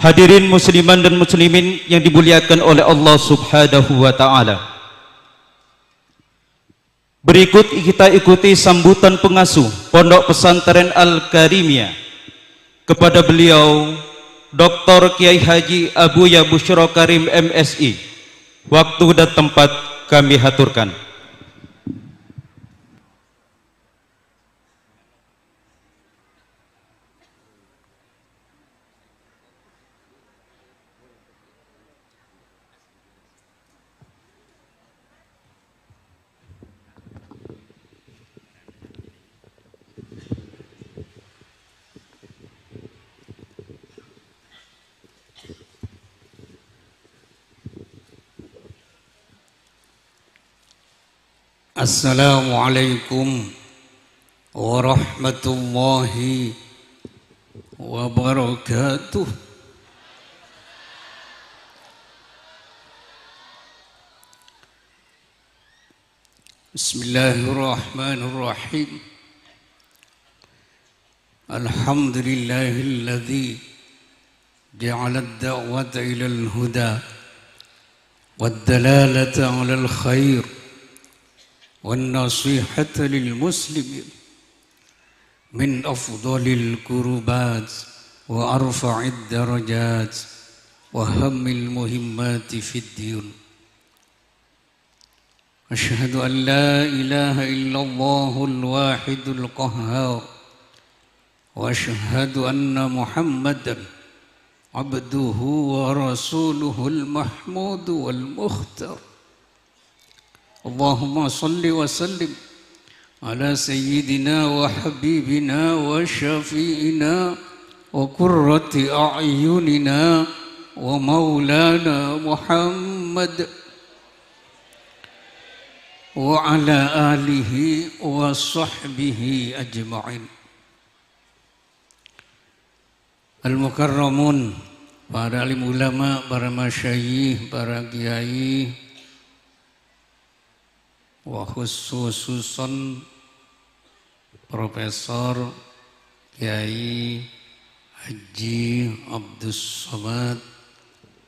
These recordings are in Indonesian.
Hadirin musliman dan muslimin yang dimuliakan oleh Allah Subhanahu wa taala. Berikut kita ikuti sambutan pengasuh Pondok Pesantren Al-Karimiyah kepada beliau Dr. Kiai Haji Abuya Busyra Karim MSI. Waktu dan tempat kami haturkan. Assalamualaikum warahmatullahi wabarakatuh. Bismillahirrahmanirrahim. Alhamdulillahilladzi ja'ala ad-da'wata ilal huda wad-dalalata 'alal khair والنصيحة للمسلمين من أفضل الكربات وأرفع الدرجات وهم المهمات في الدين. أشهد أن لا إله إلا الله الواحد القهار وأشهد أن محمدا عبده ورسوله المحمود والمختار. اللهم صل وسلم على سيدنا وحبيبنا وشفيعنا وقرة أعيننا ومولانا محمد وعلى آله وصحبه أجمعين. Al-Mukarramun, para alim ulama, para masyayikh, para kiai, wa khususun Profesor Kiai Haji Abdus Somad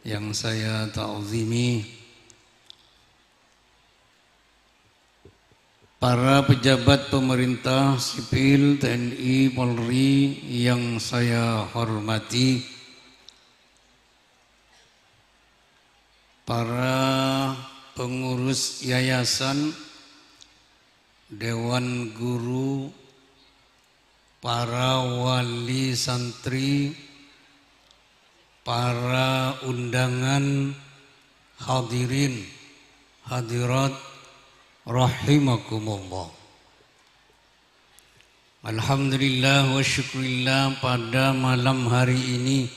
yang saya ta'zimi, para pejabat pemerintah sipil TNI Polri yang saya hormati, para pengurus yayasan, Dewan Guru, para wali santri, para undangan, hadirin, hadirat, rahimakumullah. Alhamdulillah wa syukurillah, pada malam hari ini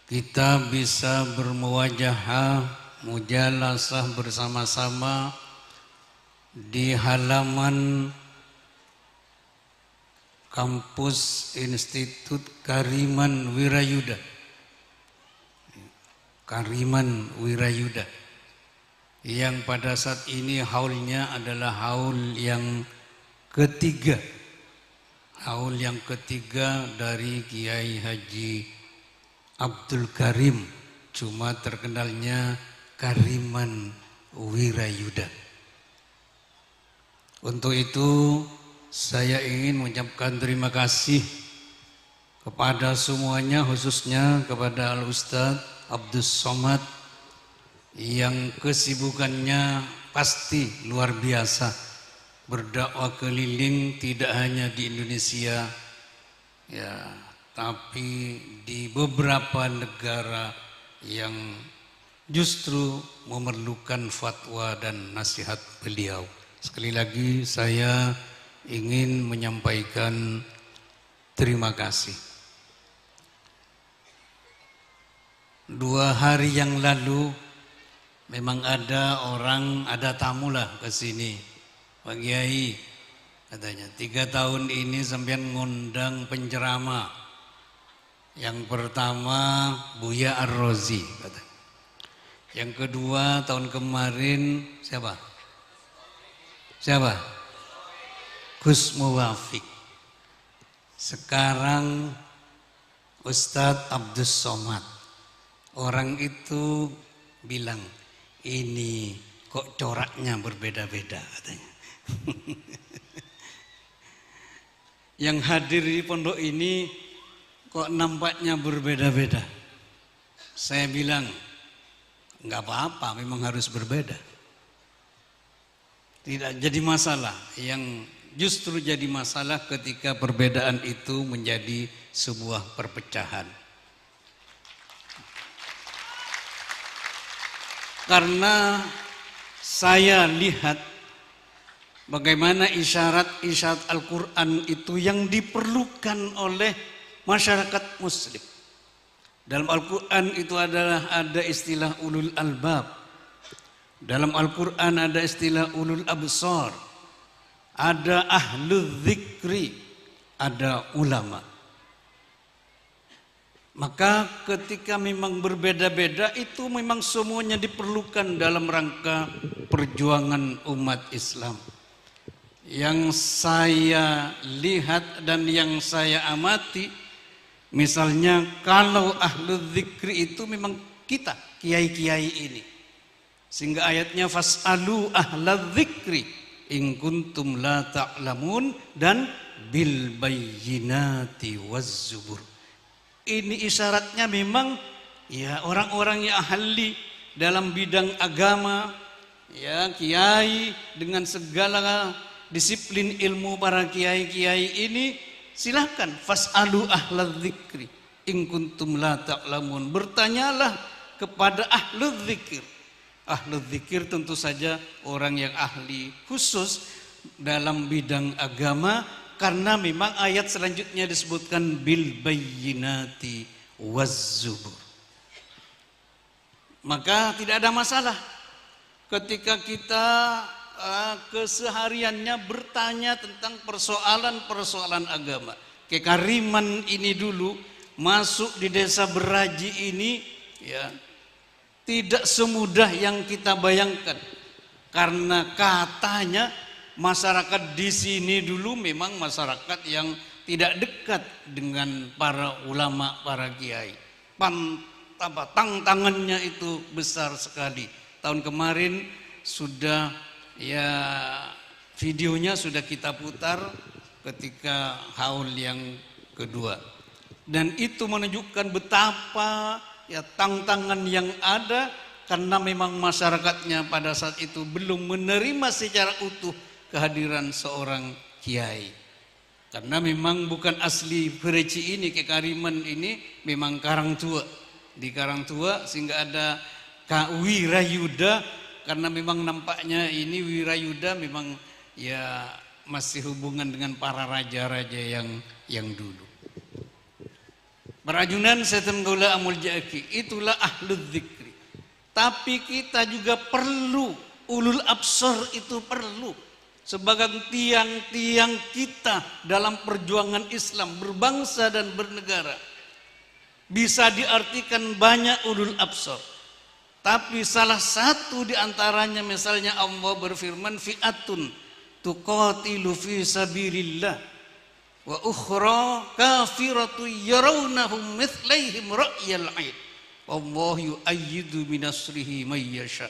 kita bisa bermuwajahah, mujalasah bersama-sama di halaman kampus Institut Kariman Wirayuda. Kariman Wirayuda yang pada saat ini haulnya adalah haul yang ketiga. Haul yang ketiga dari Kiai Haji Abdul Karim, cuma terkenalnya Kariman Wirayuda. Untuk itu saya ingin mengucapkan terima kasih kepada semuanya, khususnya kepada Al-Ustadz Abdus Somad yang kesibukannya pasti luar biasa, berdakwah keliling tidak hanya di Indonesia ya, tapi di beberapa negara yang justru memerlukan fatwa dan nasihat beliau. Sekali lagi saya ingin menyampaikan terima kasih. 2 hari yang lalu memang ada orang, ada tamu lah ke sini, Pak Kiai katanya, 3 tahun ini sampean ngundang penceramah. Yang pertama Buya Ar-Rozi katanya. Yang kedua tahun kemarin siapa? Siapa? Gus Muwafiq. Sekarang Ustadz Abdus Somad. Orang itu bilang, ini kok coraknya berbeda-beda katanya. Yang hadir di pondok ini kok nampaknya berbeda-beda. Saya bilang, nggak apa-apa, memang harus berbeda. Tidak jadi masalah. Yang justru jadi masalah ketika perbedaan itu menjadi sebuah perpecahan. Karena saya lihat bagaimana isyarat-isyarat Al-Quran itu yang diperlukan oleh masyarakat muslim. Dalam Al-Quran itu ada istilah ulul albab. Dalam Al-Quran ada istilah ulul absar. Ada ahlul dzikri, ada ulama. Maka ketika memang berbeda-beda itu memang semuanya diperlukan dalam rangka perjuangan umat Islam. Yang saya lihat dan yang saya amati, misalnya kalau ahlul dzikri itu memang kita, kiai-kiai ini. Sehingga ayatnya fas'alu ahlal dzikri in kuntum la ta'lamun dan bil bayyinati waz zubur. Ini isyaratnya memang ya orang-orang yang ahli dalam bidang agama, ya kiai dengan segala disiplin ilmu para kiai-kiai ini, silahkan fas'alu ahlal dzikri in kuntum la ta'lamun. Bertanyalah kepada ahlul dzikir. Ahlul dzikir tentu saja orang yang ahli khusus dalam bidang agama, karena memang ayat selanjutnya disebutkan bil bayyinati waz zubur. Maka tidak ada masalah ketika kita kesehariannya bertanya tentang persoalan-persoalan agama. Kekariman ini dulu masuk di desa Beraji ini ya tidak semudah yang kita bayangkan, karena katanya masyarakat di sini dulu memang masyarakat yang tidak dekat dengan para ulama, para kiai. Tantangannya itu besar sekali. Tahun kemarin sudah ya videonya sudah kita putar ketika haul yang kedua, dan itu menunjukkan betapa ya tantangan yang ada, karena memang masyarakatnya pada saat itu belum menerima secara utuh kehadiran seorang kiai. Karena memang bukan asli Pereci ini, Kekariman ini memang Karangtua. Di Karangtua sehingga ada Kak Wirayuda, karena memang nampaknya ini Wirayuda memang ya masih hubungan dengan para raja-raja yang dulu. Perajunan Setem Gaula Amul Jaki itulah ahlul dzikri. Tapi kita juga perlu, ulul absar itu perlu sebagai tiang-tiang kita dalam perjuangan Islam berbangsa dan bernegara. Bisa diartikan banyak ulul absar, tapi salah satu di antaranya misalnya Allah berfirman fi'atun tuqatilu fi sabilillah wa ukhra kafiratu yarawnahum mithlaihim ra'yal 'ain wallahu yu'ayyidu binasrihi may yasha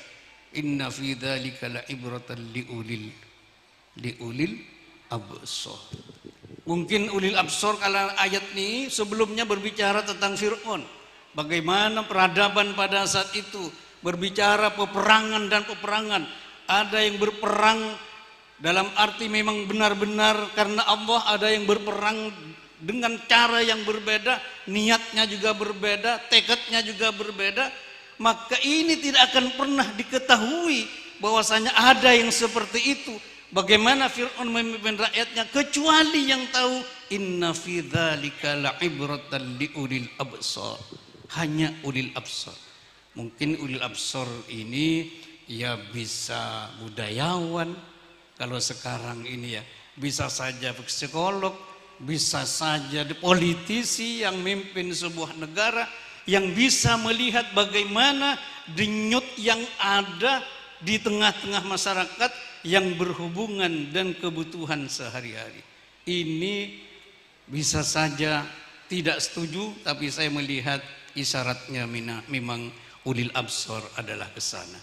inna fi dzalika la'ibratan liulil absar. Mungkin ulil absar kalau ayat ini sebelumnya berbicara tentang Fir'aun, bagaimana peradaban pada saat itu, berbicara peperangan dan peperangan. Ada yang berperang dalam arti memang benar-benar karena Allah, ada yang berperang dengan cara yang berbeda, niatnya juga berbeda, tekadnya juga berbeda. Maka ini tidak akan pernah diketahui bahwasanya ada yang seperti itu. Bagaimana Fir'aun memimpin rakyatnya, kecuali yang tahu inna fi dzalika la'ibratan liulil absar. Hanya ulil absar. Mungkin ulil absar ini ya bisa budayawan, kalau sekarang ini ya bisa saja psikolog, bisa saja politisi yang memimpin sebuah negara, yang bisa melihat bagaimana denyut yang ada di tengah-tengah masyarakat yang berhubungan dan kebutuhan sehari-hari. Ini bisa saja tidak setuju, tapi saya melihat isyaratnya memang ulil absar adalah ke sana.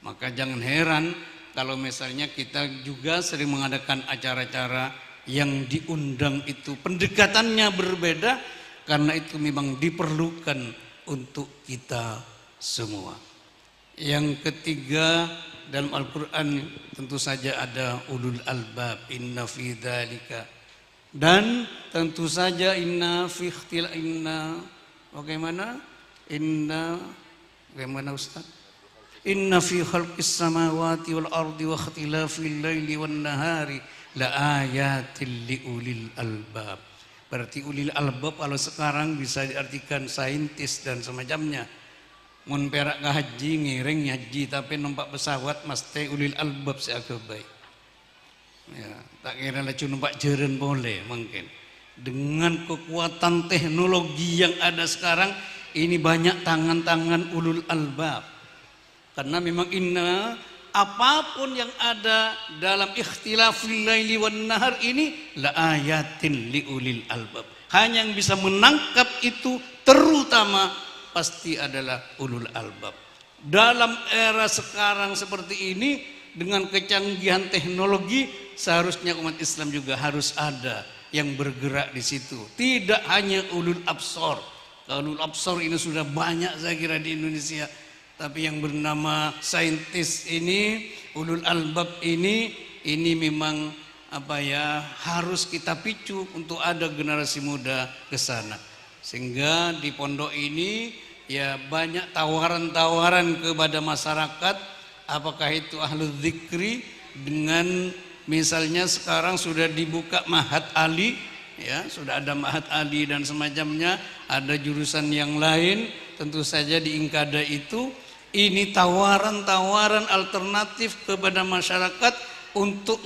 Maka jangan heran kalau misalnya kita juga sering mengadakan acara-acara yang diundang itu pendekatannya berbeda, karena itu memang diperlukan untuk kita semua. Yang ketiga, dalam Al-Quran tentu saja ada ulul albab, inna fi dzalika, dan tentu saja bagaimana Ustaz? Inna fi khalqis samawati wal ardi wa ikhtilafil laili wan nahari la ayatil liulil albab. Berarti ulil albab kalau sekarang bisa diartikan saintis dan semacamnya. Mun perak ke haji ngiring haji tapi numpak pesawat mesti ulil albab seagabai. Ya, tak kira lah cuma numpak jeren boleh mungkin. Dengan kekuatan teknologi yang ada sekarang ini banyak tangan-tangan ulul albab. Karena memang inna apapun yang ada dalam ikhtilafil laili wan nahar ini la ayatin liulil albab. Hanya yang bisa menangkap itu terutama pasti adalah ulul albab. Dalam era sekarang seperti ini dengan kecanggihan teknologi seharusnya umat Islam juga harus ada yang bergerak di situ. Tidak hanya ulul absar. Ulul absar ini sudah banyak saya kira di Indonesia. Tapi yang bernama saintis ini, ulul albab ini memang harus kita picu untuk ada generasi muda ke sana. Sehingga di pondok ini ya banyak tawaran-tawaran kepada masyarakat, apakah itu ahlu dzikri, dengan misalnya sekarang sudah dibuka Ma'had Ali, ya sudah ada Ma'had Ali dan semacamnya, ada jurusan yang lain, tentu saja di Inkada itu ini tawaran-tawaran alternatif kepada masyarakat untuk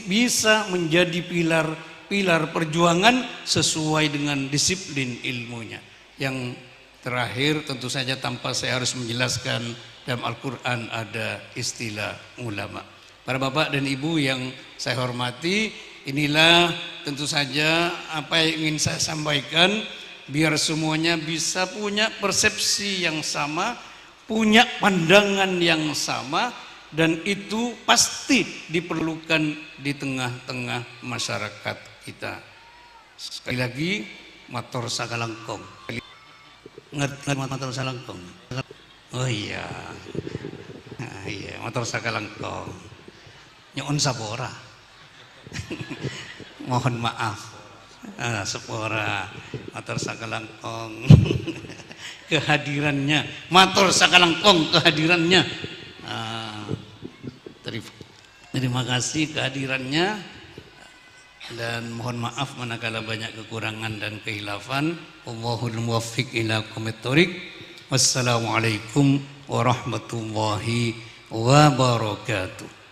bisa menjadi pilar perjuangan sesuai dengan disiplin ilmunya. Yang terakhir tentu saja tanpa saya harus menjelaskan, dalam Al-Quran ada istilah ulama. Para bapak dan ibu yang saya hormati, inilah tentu saja apa yang ingin saya sampaikan, biar semuanya bisa punya persepsi yang sama, punya pandangan yang sama, dan itu pasti diperlukan di tengah-tengah masyarakat kita. Sekali lagi, matur sakalangkong. Ngerti matur sakalangkong? Oh iya, iya matur sakalangkong. Nyuwun sapora. Mohon maaf. Sepora matur sakalangkong. Kehadirannya, matur sakalangkong kehadirannya. Terima kasih kehadirannya, dan mohon maaf manakala banyak kekurangan dan kehilafan. Wallahul muwaffiq ila aqwamit thoriq. Wassalamualaikum warahmatullahi wabarakatuh.